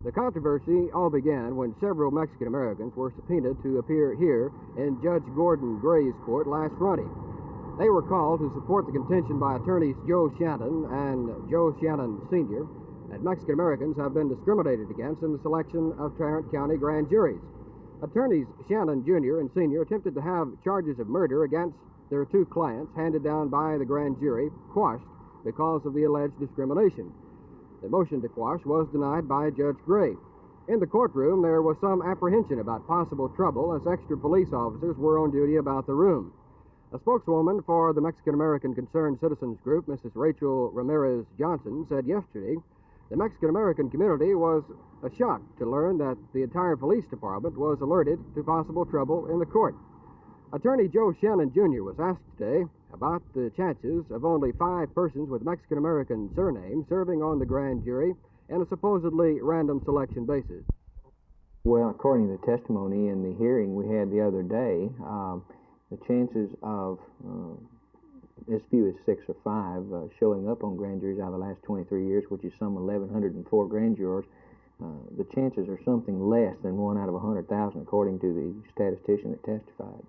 The controversy all began when several Mexican Americans were subpoenaed to appear here in Judge Gordon Gray's court last Friday. They were called to support the contention by attorneys Joe Shannon and Joe Shannon Sr. that Mexican Americans have been discriminated against in the selection of Tarrant County Grand Juries. Attorneys Shannon Jr. and Sr. attempted to have charges of murder against their two clients handed down by the grand jury quashed because of the alleged discrimination. The motion to quash was denied by Judge Gray. In the courtroom, there was some apprehension about possible trouble as extra police officers were on duty about the room. A spokeswoman for the Mexican-American Concerned Citizens Group, Mrs. Rachel Ramirez Johnson, said yesterday the Mexican-American community was shocked to learn that the entire police department was alerted to possible trouble in the court. Attorney Joe Shannon Jr. was asked today about the chances of only 5 persons with Mexican-American surnames serving on the grand jury on a supposedly random selection basis. Well, according to the testimony in the hearing we had the other day, the chances of as few as 6 or 5 showing up on grand juries out of the last 23 years, which is some 1,104 grand jurors, the chances are something less than 1 out of 100,000, according to the statistician that testified.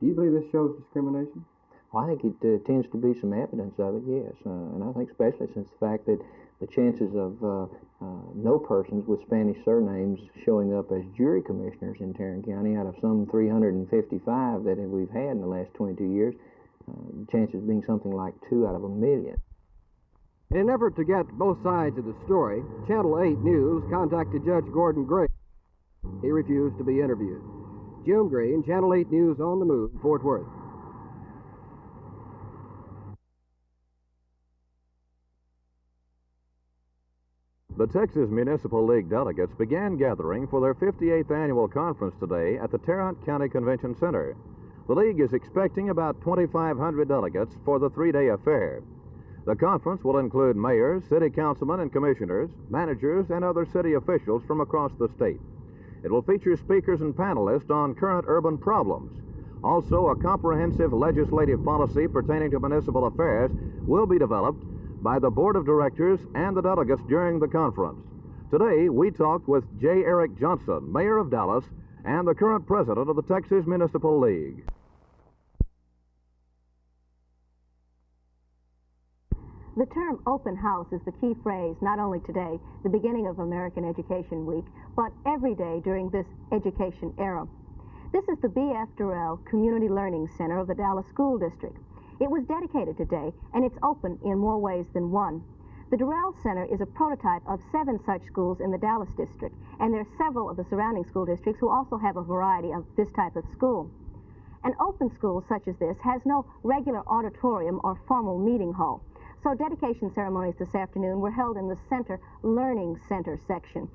Do you believe this shows discrimination? Well, I think it tends to be some evidence of it, yes. And I think especially since the fact that the chances of no persons with Spanish surnames showing up as jury commissioners in Tarrant County out of some 355 that we've had in the last 22 years, the chances being something like 2 out of 1,000,000. In an effort to get both sides of the story, Channel 8 News contacted Judge Gordon Gray. He refused to be interviewed. Jim Green, Channel 8 News on the Move, Fort Worth. The Texas Municipal League delegates began gathering for their 58th annual conference today at the Tarrant County Convention Center. The League is expecting about 2,500 delegates for the 3-day affair. The conference will include mayors, city councilmen and commissioners, managers, and other city officials from across the state. It will feature speakers and panelists on current urban problems. Also, a comprehensive legislative policy pertaining to municipal affairs will be developed by the Board of Directors and the delegates during the conference. Today, we talked with J. Eric Johnson, Mayor of Dallas, and the current president of the Texas Municipal League. The term open house is the key phrase not only today, the beginning of American Education Week, but every day during this education era. This is the B.F. Durrell Community Learning Center of the Dallas School District. It was dedicated today, and it's open in more ways than one. The Durrell Center is a prototype of 7 such schools in the Dallas district, and there are several of the surrounding school districts who also have a variety of this type of school. An open school such as this has no regular auditorium or formal meeting hall, so dedication ceremonies this afternoon were held in the Center Learning Center section.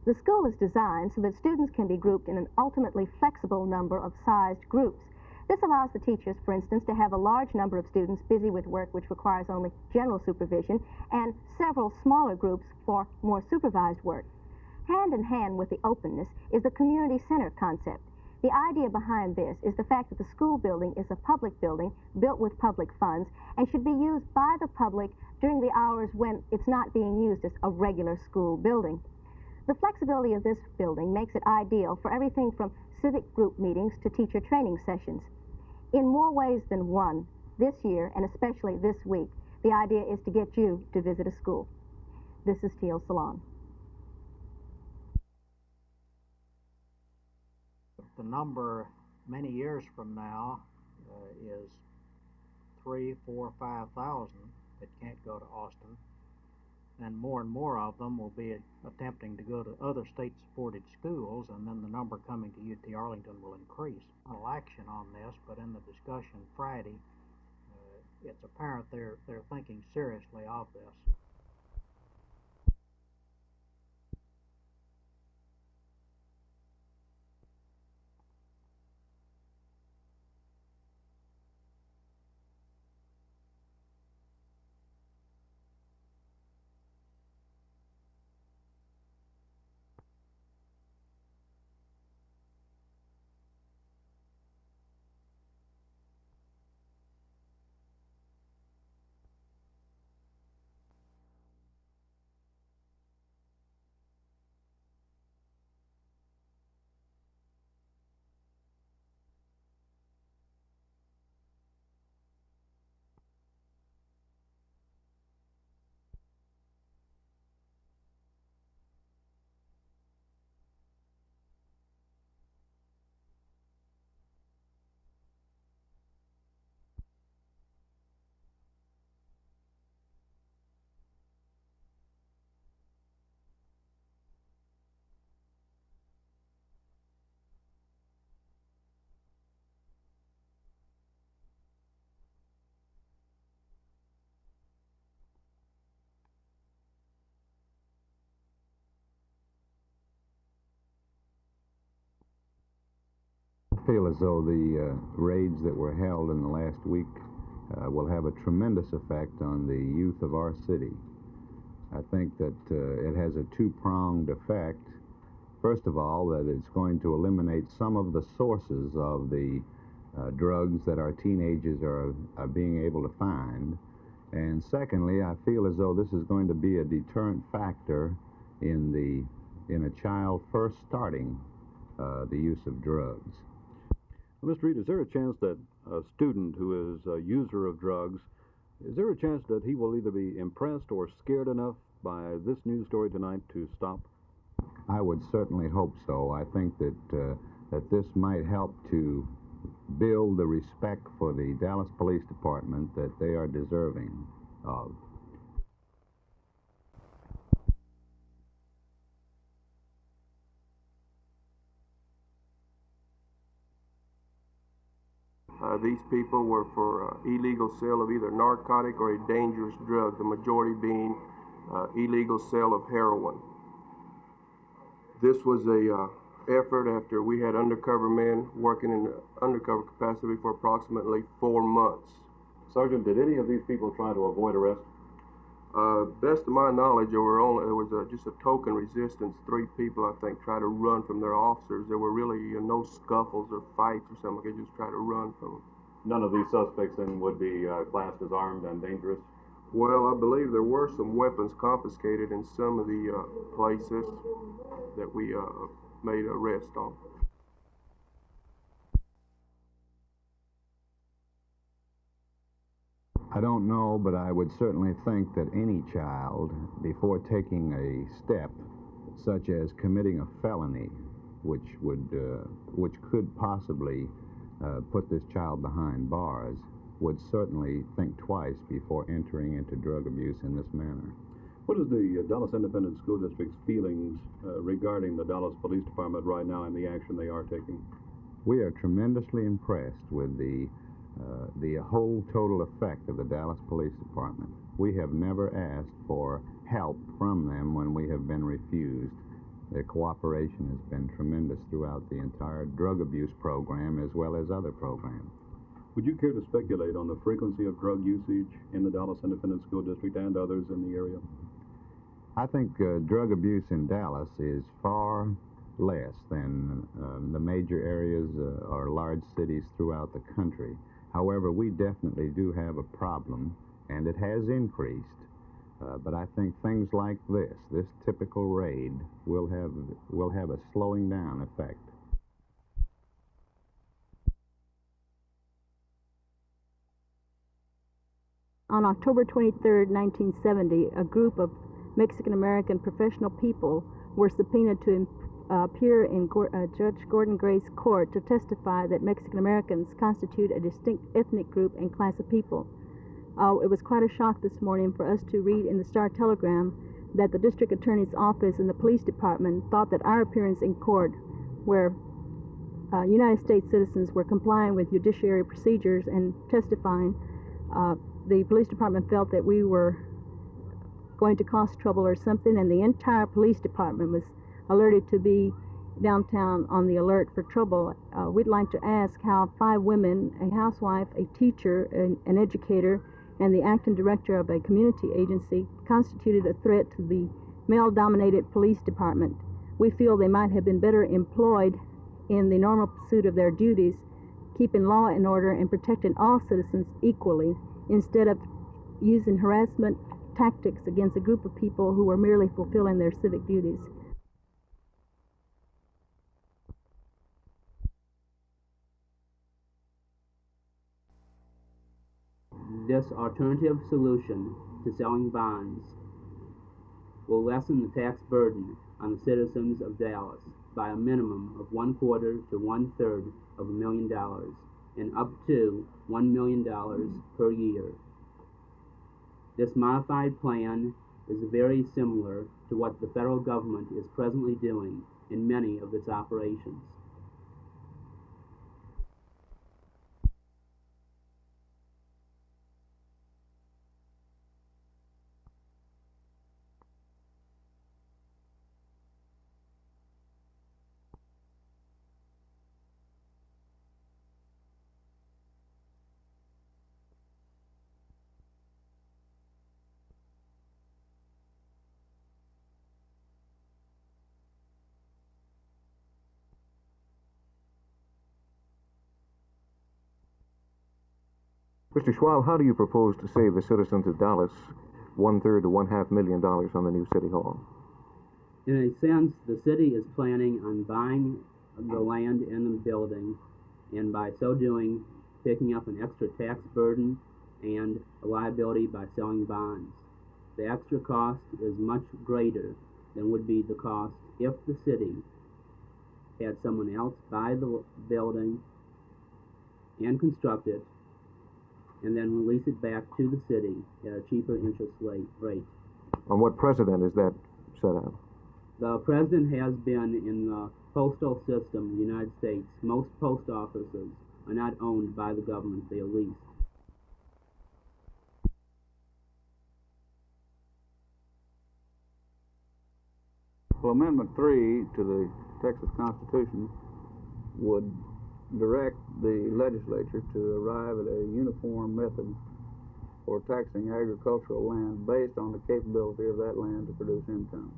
The school is designed so that students can be grouped in an ultimately flexible number of sized groups. This allows the teachers, for instance, to have a large number of students busy with work which requires only general supervision and several smaller groups for more supervised work. Hand in hand with the openness is the community center concept. The idea behind this is the fact that the school building is a public building built with public funds and should be used by the public during the hours when it's not being used as a regular school building. The flexibility of this building makes it ideal for everything from civic group meetings to teacher training sessions. In more ways than one, this year, and especially this week, the idea is to get you to visit a school. This is Teal Salon. The number many years from now is 3,000, 4,000, 5,000 that can't go to Austin, and more of them will be attempting to go to other state-supported schools, and then the number coming to UT Arlington will increase. No action on this, but in the discussion Friday, it's apparent they're thinking seriously of this. feel as though the raids that were held in the last week will have a tremendous effect on the youth of our city. I think that it has a two-pronged effect. First of all, that it's going to eliminate some of the sources of the drugs that our teenagers are being able to find. And secondly, I feel as though this is going to be a deterrent factor in a child first starting the use of drugs. Mr. Reid, is there a chance that a student who is a user of drugs, is there a chance that he will either be impressed or scared enough by this news story tonight to stop? I would certainly hope so. I think that this might help to build the respect for the Dallas Police Department that they are deserving of. These people were for illegal sale of either narcotic or a dangerous drug, the majority being illegal sale of heroin. This was a effort after we had undercover men working in undercover capacity for approximately 4 months. Sergeant, did any of these people try to avoid arrest? Best of my knowledge, there was just a token resistance. 3 people, I think, tried to run from their officers. There were really no scuffles or fights or something. They just tried to run from them. None of these suspects then would be classed as armed and dangerous? Well, I believe there were some weapons confiscated in some of the places that we made arrests on. I don't know, but I would certainly think that any child, before taking a step such as committing a felony, which could possibly put this child behind bars, would certainly think twice before entering into drug abuse in this manner. What is the Dallas Independent School District's feelings regarding the Dallas Police Department right now and the action they are taking? We are tremendously impressed with the whole total effect of the Dallas Police Department. We have never asked for help from them when we have been refused. Their cooperation has been tremendous throughout the entire drug abuse program as well as other programs. Would you care to speculate on the frequency of drug usage in the Dallas Independent School District and others in the area? I think drug abuse in Dallas is far less than the major areas or large cities throughout the country. However, we definitely do have a problem, and it has increased. But I think things like this typical raid, will have a slowing down effect. On October 23, 1970, a group of Mexican-American professional people were subpoenaed to appear in Judge Gordon Gray's court to testify that Mexican-Americans constitute a distinct ethnic group and class of people. It was quite a shock this morning for us to read in the Star-Telegram that the district attorney's office and the police department thought that our appearance in court, where United States citizens were complying with judiciary procedures and testifying, the police department felt that we were going to cause trouble or something, and the entire police department was alerted to be downtown on the alert for trouble. We'd like to ask how 5 women, a housewife, a teacher, an educator, and the acting director of a community agency constituted a threat to the male-dominated police department. We feel they might have been better employed in the normal pursuit of their duties, keeping law and order and protecting all citizens equally, instead of using harassment tactics against a group of people who were merely fulfilling their civic duties. This alternative solution to selling bonds will lessen the tax burden on the citizens of Dallas by a minimum of 1/4 to 1/3 of $1 million and up to $1 million per year. This modified plan is very similar to what the federal government is presently doing in many of its operations. Mr. Swabb, how do you propose to save the citizens of Dallas $1/3 to $1/2 million on the new city hall? In a sense, the city is planning on buying the land and the building, and by so doing, picking up an extra tax burden and a liability by selling bonds. The extra cost is much greater than would be the cost if the city had someone else buy the building and construct it, and then release it back to the city at a cheaper interest rate. On what precedent is that set out? The president has been in the postal system in the United States. Most post offices are not owned by the government, they are leased. Well, Amendment 3 to the Texas Constitution would direct the legislature to arrive at a uniform method for taxing agricultural land based on the capability of that land to produce income.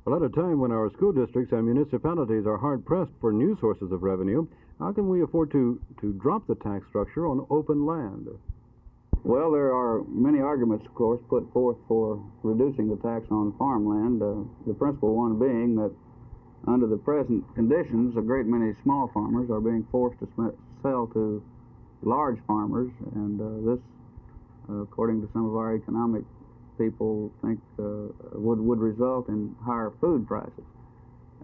Well, at a time when our school districts and municipalities are hard-pressed for new sources of revenue, how can we afford to drop the tax structure on open land? Well, there are many arguments, of course, put forth for reducing the tax on farmland, the principal one being that under the present conditions, a great many small farmers are being forced to sell to large farmers, and this, according to some of our economic people, think would result in higher food prices,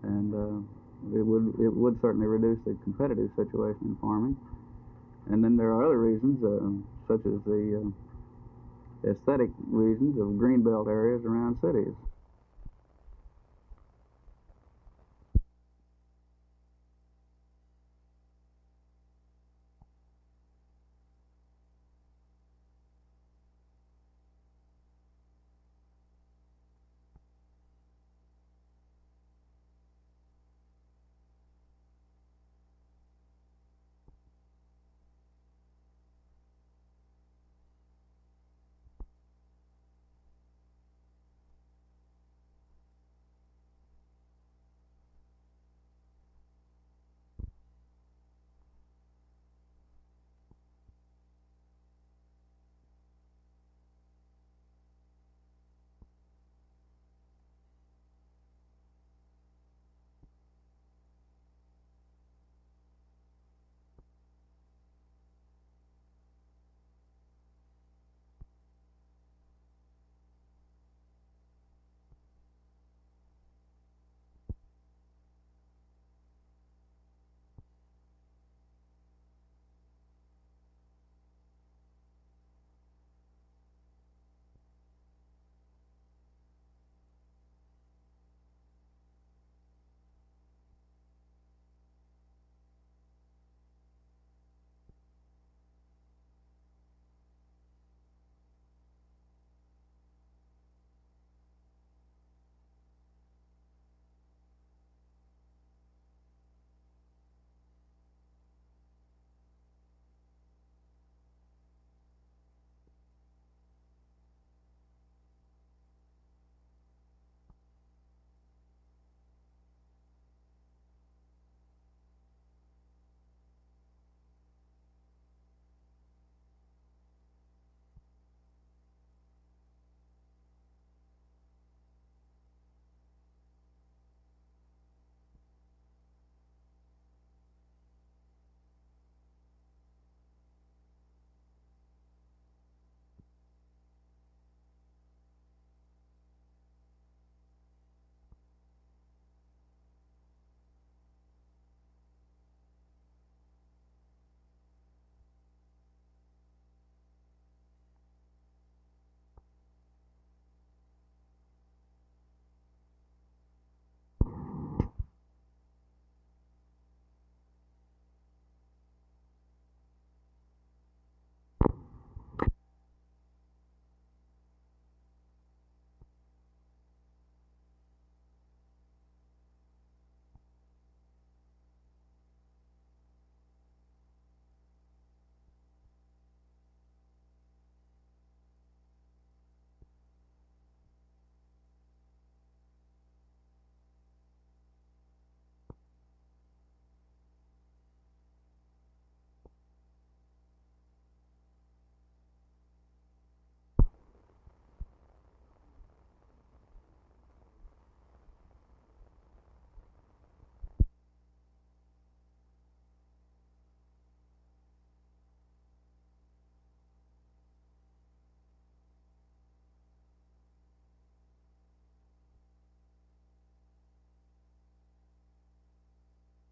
and it would certainly reduce the competitive situation in farming. And then there are other reasons, such as the aesthetic reasons of greenbelt areas around cities.